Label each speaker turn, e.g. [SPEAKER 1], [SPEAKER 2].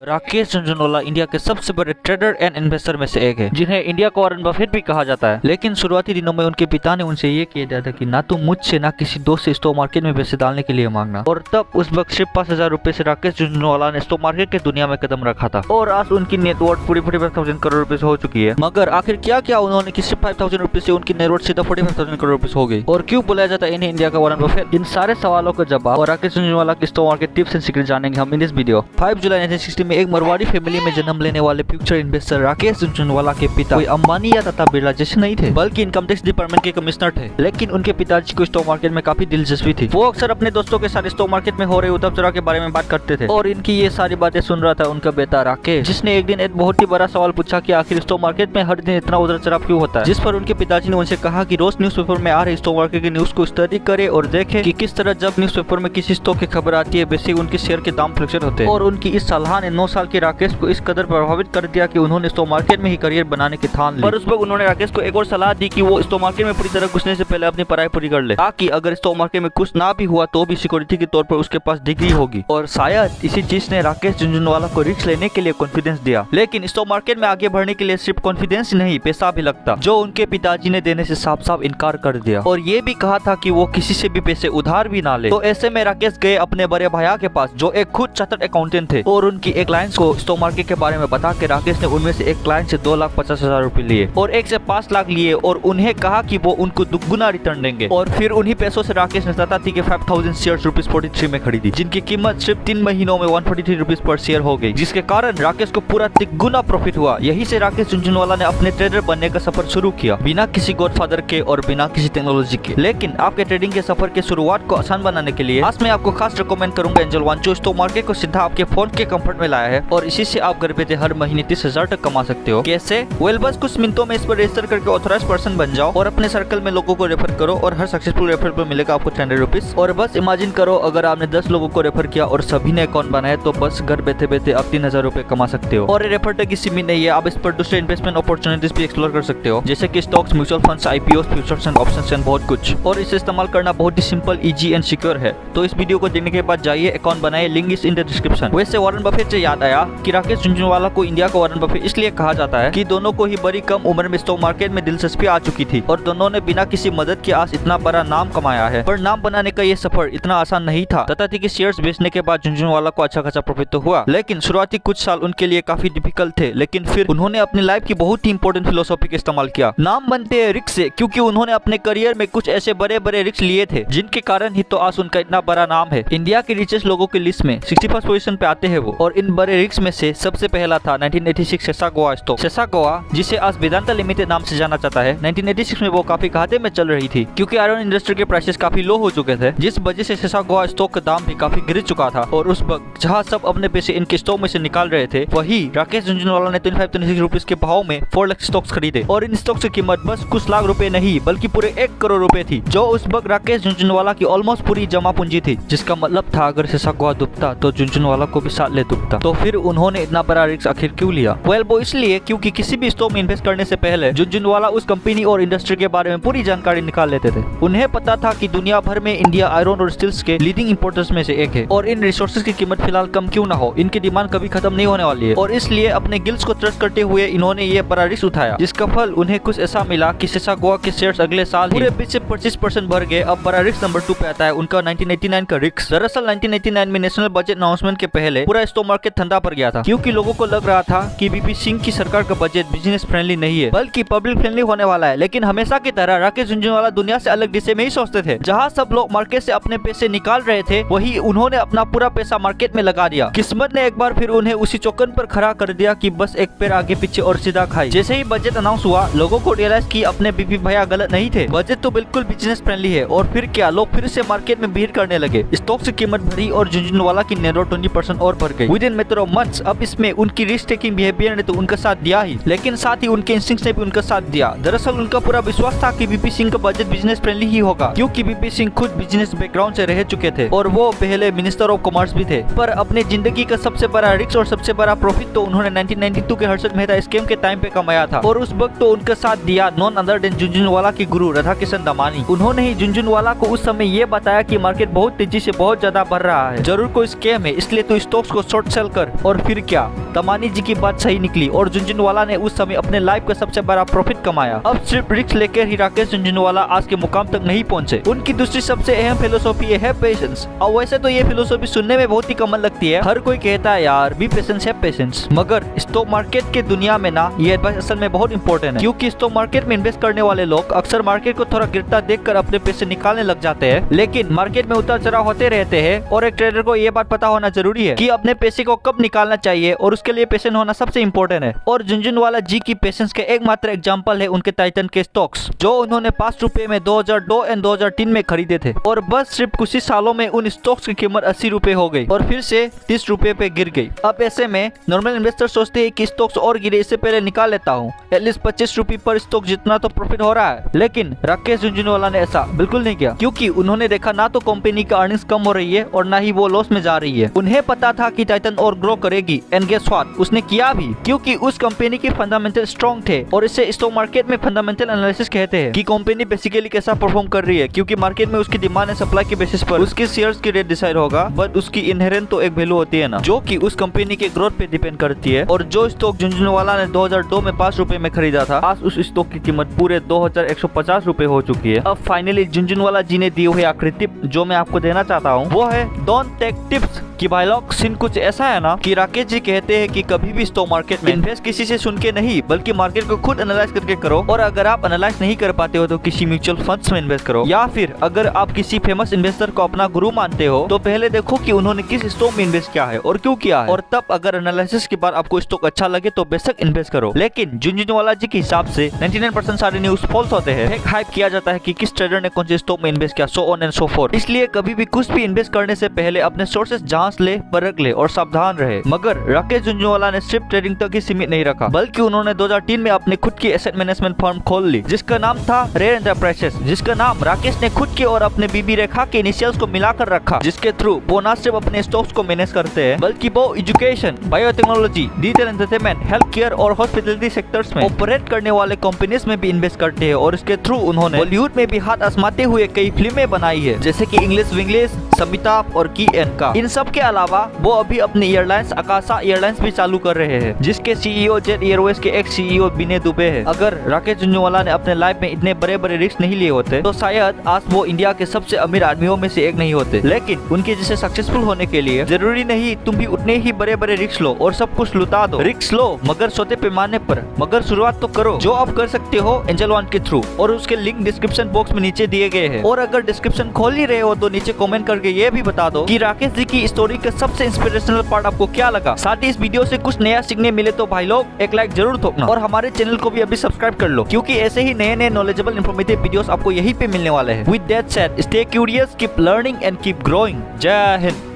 [SPEAKER 1] Rakesh Jhunjhunwala India के सबसे बड़े ट्रेडर एंड इन्वेस्टर में से एक है, जिन्हें इंडिया का वॉरेन बफेट भी कहा जाता है। लेकिन शुरुआती दिनों में उनके पिता ने उनसे ये कह दिया था कि ना तुम मुझसे ना किसी दोस्त से स्टॉक मार्केट में पैसे डालने के लिए मांगना। और तब उस वक्त सिर्फ 5,000 रुपए से राकेश झुनझुनवाला ने स्टॉक मार्केट की दुनिया में कदम रखा था और आज उनकी नेटवर्थ 45,000 करोड़ रुपए से हो चुकी है। मगर आखिर क्या क्या उन्होंने कि सिर्फ 5,000 रुपए से उनकी नेटवर्थ सीधा 45,000 करोड़ रुपए हो गई, और क्यों बुलाया जाता है इन्हें इंडिया का वॉरेन बफेट? इन सारे सवालों का जवाब और राकेश झुनझुनवाला की stock market tips and secret जानेंगे हम इन इस वीडियो। 5 जुलाई 1960 में एक मारवाड़ी फैमिली में जन्म लेने वाले फ्यूचर इन्वेस्टर राकेश झुनझुनवाला के पिता कोई अंबानी या टाटा बिरला जैसे नहीं थे, बल्कि इनकम टैक्स डिपार्टमेंट के कमिश्नर थे। लेकिन उनके पिताजी को स्टॉक मार्केट में काफी दिलचस्पी थी। वो अक्सर अपने दोस्तों के साथ स्टॉक मार्केट में हो रहे उतार चढ़ाव के बारे में बात करते थे, और इनकी ये सारी बातें सुन रहा था उनका बेटा राकेश, जिसने एक दिन एक बहुत ही बड़ा सवाल पूछा कि आखिर स्टॉक मार्केट में हर दिन इतना उतार चढ़ाव क्यों होता है। जिस पर उनके पिताजी ने उनसे कहा कि रोज न्यूज़पेपर में आ रहे स्टॉक मार्केट के न्यूज को स्टडी करे और देखे कि किस तरह जब न्यूज़पेपर में किसी स्टॉक की खबर आती है वैसे उनके शेयर के दाम फ्लक्चुएट होते हैं। और उनकी इस सलाह ने 9 साल के राकेश को इस कदर प्रभावित कर दिया कि उन्होंने स्टॉक मार्केट में ही करियर बनाने की ठान ली। पर उस वक्त उन्होंने राकेश को एक और सलाह दी कि वो स्टॉक मार्केट में पूरी तरह घुसने से पहले अपनी पढ़ाई पूरी कर ले, ताकि अगर स्टॉक मार्केट में कुछ ना भी हुआ तो भी सिक्योरिटी के तौर पर उसके पास डिग्री होगी। और शायद इसी चीज ने राकेश झुनझुनवाला को रिस्क लेने के लिए कॉन्फिडेंस दिया। लेकिन स्टॉक मार्केट में आगे बढ़ने के लिए सिर्फ कॉन्फिडेंस नहीं, पैसा भी लगता, जो उनके पिताजी ने देने से साफ साफ इनकार कर दिया, और ये भी कहा था कि वो किसी से भी पैसे उधार भी ना ले। तो ऐसे में राकेश गए अपने बड़े भैया के पास, जो एक खुद चार्टर्ड अकाउंटेंट थे, और उनकी एक क्लाइंट को स्टॉक मार्केट के बारे में बता के राकेश ने उनमें से एक क्लाइंट से 2,50,000 रुपए लिए और एक से 5 लाख लिए, और उन्हें कहा कि वो उनको दुगुना रिटर्न देंगे। और फिर उन्हीं पैसों से राकेश ने टाटा टी के 5,000 शेयर्स ₹43 में खरीदी, जिनकी कीमत सिर्फ 3 महीनों में 143 रुपीज पर शेयर हो गई, जिसके कारण राकेश को पूरा 3 गुना प्रॉफिट हुआ। यही से राकेश झुनझुनवाला ने अपने ट्रेडर बनने का सफर शुरू किया, बिना किसी गॉडफादर के और बिना किसी टेक्नोलॉजी के। लेकिन आपके ट्रेडिंग के सफर के शुरुआत को आसान बनाने के लिए आज मैं आपको खास रिकमेंड करूंगा एंजल वन, जो स्टॉक मार्केट को सीधा आपके फोन के कंफर्ट में लाया है, और इसी से आप घर बैठे हर महीने 30,000 तक कमा सकते हो। कैसे? वेल, बस कुछ मिनटों में इस पर रजिस्टर करके ऑथराइज्ड पर्सन बन जाओ और अपने सर्कल में लोगों को रेफर करो, और हर सक्सेसफुल रेफर पर मिलेगा आपको 300 रुपीज। और बस इमेजिन करो, अगर आपने 10 लोगों को रेफर किया और सभी ने अकाउंट बनाया, तो बस घर बैठे बैठे आप 3,000 रुपए कमा सकते हो। और रेफर तक की सीमित नहीं है, आप इस पर दूसरे इन्वेस्टमेंट अपॉर्चुनिटीज भी एक्सप्लोर कर सकते हो, जैसे कि stocks, mutual funds, IPO, futures and options and बहुत कुछ। और इसे इस्तेमाल करना बहुत ही सिंपल, इजी एंड सिक्योर है। तो इस वीडियो को देखने के बाद जाइए अकाउंट बनाइए, link is in the description. वैसे वॉरेन बफेट से याद आया कि राकेश झुनझुनवाला को इंडिया का वॉरेन बफेट इसलिए कहा जाता है कि दोनों को ही बड़ी कम उम्र में स्टॉक मार्केट में दिलचस्पी आ चुकी थी, और दोनों ने बिना किसी मदद के आज इतना बड़ा नाम कमाया है। पर नाम बनाने का ये सफर इतना आसान नहीं था। टाटा टी के शेयर्स बेचने के बाद झुनझुनवाला को अच्छा खासा प्रॉफिट तो हुआ, लेकिन शुरुआती कुछ साल उनके लिए काफी डिफिकल्ट थे। लेकिन फिर उन्होंने अपनी लाइफ की बहुत ही इंपॉर्टेंट फिलोसॉफी का इस्तेमाल किया। नाम बनते हैं रिस्क से, क्योंकि उन्होंने अपने करियर में कुछ ऐसे बड़े बड़े रिस्क लिए थे, जिनके कारण ही तो आज उनका इतना बड़ा नाम है। इंडिया के रिचेस्ट लोगों की लिस्ट में 61st पोजीशन पे आते हैं वो। और इन बड़े रिस्क में से सबसे पहला था 1986 सेसागोआ स्टॉक। सेसागोआ, जिसे आज वेदांता लिमिटेड नाम से जाना जाता है, 1986 में वो काफी घाटे में चल रही थी, क्योंकि आयरन इंडस्ट्री के प्राइसेस काफी लो हो चुके थे, जिस वजह से सेसागोआ स्टॉक का दाम भी काफी गिर चुका था। और उस वक्त जहां सब अपने पैसे इनके स्टॉक में से निकाल रहे थे, वही राकेश झुनझुनवाला ने 25-26 रुपीज के भाव में 4 लाख स्टॉक्स खरीदे। और इन स्टॉक्स की कीमत बस कुछ लाख रुपए नहीं, बल्कि पूरे 1 करोड़ रुपए थी, जो उस वक्त राकेश झुनझुनवाला की ऑलमोस्ट पूरी जमा पूंजी थी। जिसका मतलब था अगर सेसागोआ डूबता तो झुनझुनवाला को भी साथ ले डूबता। तो फिर उन्होंने इतना बड़ा रिस्क आखिर क्यों लिया? वेल, वो इसलिए क्योंकि किसी भी स्टॉक में इन्वेस्ट करने से पहले झुनझुनवाला उस कंपनी और इंडस्ट्री के बारे में पूरी जानकारी निकाल लेते थे। उन्हें पता था कि दुनिया भर में इंडिया आयरन और स्टील्स के लीडिंग इंपोर्टर्स में से एक है, और इन रिसोर्सेज की कीमत फिलहाल कम क्यों ना हो, इनकी डिमांड कभी खत्म नहीं होने वाली है। और इसलिए अपने गिल्स को ट्रस्ट करते हुए इन्होंने ये बड़ा रिस्क उठाया, जिसका फल उन्हें कुछ ऐसा मिला कि सेसागोआ के शेयर्स अगले साल पूरे 20 से 25% बढ़ गए। अब बड़ा रिस्क नंबर 2 पे आता है उनका 1989 का रिस्क। दरअसल 1989 में नेशनल बजट अनाउंसमेंट के पहले पूरा स्टॉक मार्केट ठंडा पड़ गया था, क्योंकि लोगों को लग रहा था कि वीपी सिंह की सरकार का बजट बिजनेस फ्रेंडली नहीं है, बल्कि पब्लिक फ्रेंडली होने वाला है। लेकिन हमेशा की तरह राकेश झुनझुनवाला दुनिया से अलग दिशा में ही सोचते थे। जहां सब लोग मार्केट से अपने पैसे निकाल रहे थे, वही उन्होंने अपना पूरा पैसा मार्केट में लगा दिया। किस्मत ने एक बार फिर उन्हें उसी चौकन पर खड़ा कर दिया कि बस एक पैर आगे पीछे और सीधा खाई। जैसे ही बजट अनाउंस हुआ, लोगों को रियलाइज कि अपने बीपी भैया गलत नहीं थे, बजट तो बिल्कुल बिजनेस फ्रेंडली है। और फिर क्या, लोग फिर से मार्केट में भीड़ करने लगे, स्टॉक की कीमत बढ़ी और झुनझुनवाला की नेटवर्थ 20% और बढ़ गई with in matter of months. अब इसमें उनकी रिस्क टेकिंग बिहेवियर ने तो उनका साथ दिया ही, लेकिन साथ ही उनके इंस्टिंक्ट्स ने भी उनका साथ दिया। दरअसल उनका पूरा विश्वास था कि वीपी सिंह का बजट बिजनेस फ्रेंडली ही होगा, क्योंकि वीपी सिंह खुद बिजनेस बैकग्राउंड से रह चुके थे, और वो पहले मिनिस्टर ऑफ कॉमर्स भी थे। पर अपने जिंदगी का सबसे बड़ा रिस्क और सबसे बड़ा प्रॉफिट तो उन्होंने 1992 के हर्षद मेहता स्कैम के टाइम पे कमाया था, और उस वक्त तो उनका साथ दिया नॉन अदर देन झुनझुनवाला की गुरु राधाकिशन दमानी। उन्होंने ही झुनझुनवाला को उस समय ये बताया कि मार्केट बहुत तेजी से बहुत ज्यादा बढ़ रहा है, जरूर कोई स्कैम है, इसलिए तो स्टॉक्स को शॉर्ट सेल कर और फिर क्या, तमानी जी की बात सही निकली और झुनझुनवाला ने उस समय अपने लाइफ का सबसे बड़ा प्रॉफिट कमाया। अब सिर्फ रिस्क लेकर ही राकेश झुनझुनवाला आज के मुकाम तक नहीं पहुंचे। उनकी दूसरी सबसे अहम फिलोसॉफी है पेशेंस। और वैसे तो ये फिलोसॉफी सुनने में बहुत ही कॉमन लगती है, हर कोई कहता है यार बी पेशेंस है पेशेंस, मगर स्टॉक मार्केट के दुनिया में ना ये एडवाइस असल में बहुत इंपॉर्टेंट है, क्योंकि स्टॉक मार्केट में इन्वेस्ट करने वाले लोग अक्सर मार्केट को थोड़ा गिरता देखकर अपने पैसे निकालने लग जाते हैं। लेकिन मार्केट में उतार चढ़ाव होते रहते हैं और एक ट्रेडर को ये बात पता होना जरूरी है कि अपने पैसे को कब निकालना चाहिए और उसके लिए पेशेंट होना सबसे इंपॉर्टेंट है। और झुनझुनवाला जी की पेशेंस के एकमात्र एग्जांपल है उनके टाइटन के स्टॉक्स, जो उन्होंने 5 रुपए में 2002 और 2003 में खरीदे थे और बस सिर्फ कुछ ही सालों में उन स्टॉक्स की कीमत 80 रुपए हो गई और फिर से 30 रुपए पे गिर गई। अब ऐसे में नॉर्मल इन्वेस्टर सोचते हैं कि स्टॉक्स और गिरे, इससे पहले निकाल लेता हूँ, एटलीस्ट 25 रुपए पर स्टॉक जितना तो प्रॉफिट हो रहा है। लेकिन राकेश झुनझुनवाला ने ऐसा बिल्कुल नहीं किया, क्योंकि उन्होंने देखा ना तो कंपनी का अर्निंग्स कम हो रही है और ना ही वो लॉस में जा रही है। उन्हें पता था कि टाइटन और ग्रो करेगी एंड गेस व्हाट, उसने किया भी, क्योंकि उस कंपनी के फंडामेंटल स्ट्रॉन्ग थे और इसे स्टॉक मार्केट में फंडामेंटल एनालिसिस कहते हैं कि कंपनी बेसिकली कैसा परफॉर्म कर रही है, क्योंकि मार्केट में उसकी डिमांड एंड सप्लाई के बेसिस पर उसके शेयर्स की रेट डिसाइड होगा, बट उसकी इनहेरेंट तो एक वैल्यू होती है ना, जो कि उस कंपनी के ग्रोथ पे डिपेंड करती है। और जो स्टॉक झुनझुनवाला ने 2002 में 5 रुपए में खरीदा था, आज उस स्टॉक की कीमत पूरे 2150 रुपए हो चुकी है। अब फाइनली झुनझुनवाला जी ने दी हुई आखिरी टिप जो मैं आपको देना चाहता हूँ वो है डोंट टेक टिप्स कि भाई लोग सीन कुछ ऐसा है ना कि राकेश जी कहते हैं कि कभी भी स्टॉक मार्केट में इन्वेस्ट किसी से सुन के नहीं बल्कि मार्केट को खुद एनालाइज करके करो, और अगर आप एनालाइज नहीं कर पाते हो तो किसी म्यूचुअल फंड्स में इन्वेस्ट करो, या फिर अगर आप किसी फेमस इन्वेस्टर को अपना गुरु मानते हो तो पहले देखो कि उन्होंने किस स्टॉक में इन्वेस्ट किया है और क्यों किया है, और तब अगर एनालिसिस के बाद आपको स्टॉक अच्छा लगे तो बेशक इन्वेस्ट करो। लेकिन झुनझुनवाला जी के हिसाब से 99% सारे न्यूज फॉल्स होते हैं, फेक हाइप किया जाता है कि किस ट्रेडर ने कौन से स्टॉक में इन्वेस्ट किया, so on and so fourth. इसलिए कभी भी कुछ भी इन्वेस्ट करने से पहले अपने सोर्सेस जांच ले, परख ले और सावधान रहे। मगर राकेश झुनझुनवाला ने सिर्फ ट्रेडिंग तक ही सीमित नहीं रखा, बल्कि उन्होंने 2003 में अपनी खुद की एसेट मैनेजमेंट फर्म खोल ली जिसका नाम था रेयर एंटरप्राइजेस, जिसका नाम राकेश ने खुद के और अपने बीबी रेखा के इनिशियल्स को मिलाकर रखा, जिसके थ्रू वो न सिर्फ अपने स्टॉक्स को मैनेज करते हैं बल्कि वो education, biotechnology, digital entertainment, health care और हॉस्पिटलिटी सेक्टर्स में ऑपरेट करने वाले कंपनीज में भी इन्वेस्ट करते हैं। और इसके थ्रू उन्होंने बॉलीवुड में भी हाथ आजमाते हुए कई फिल्में बनाई है, जैसे कि इंग्लिश विंग्लिश, समिताभ और की एन का। इन सब के अलावा वो अभी अपनी एयरलाइंस आकाशा एयरलाइंस भी चालू कर रहे हैं, जिसके सीईओ जेट एयरवेज के एक्स सीईओ विनय दुबे है। अगर राकेश झुनझुनवाला ने अपने लाइफ में इतने बड़े बड़े रिस्क नहीं लिए होते तो शायद आज वो इंडिया के सबसे अमीर आदमियों में से एक नहीं होते। लेकिन उनके जैसे सक्सेसफुल होने के लिए जरूरी नहीं तुम भी उतने ही बड़े बड़े रिस्क लो और सब कुछ लुटा दो। रिस्क लो मगर छोटे पैमाने पर, मगर शुरुआत तो करो, जो आप कर सकते हो एंजल वन के थ्रू, और उसके लिंक डिस्क्रिप्शन बॉक्स में नीचे दिए गए हैं। और अगर डिस्क्रिप्शन खोल ही रहे हो तो नीचे कमेंट करके ये भी बता दो कि राकेश जी की स्टोरी का सबसे इंस्पिरेशनल पार्ट आपको क्या लगा। साथ ही इस वीडियो से कुछ नया सीखने मिले तो भाई लोग एक लाइक जरूर ठोकना, और हमारे चैनल को भी अभी सब्सक्राइब कर लो, क्योंकि ऐसे ही नए नए नॉलेजेबल इन्फॉर्मेटिव वीडियोस आपको यहीं पे मिलने वाले हैं। With that said, stay curious, keep learning and keep growing. जय हिंद।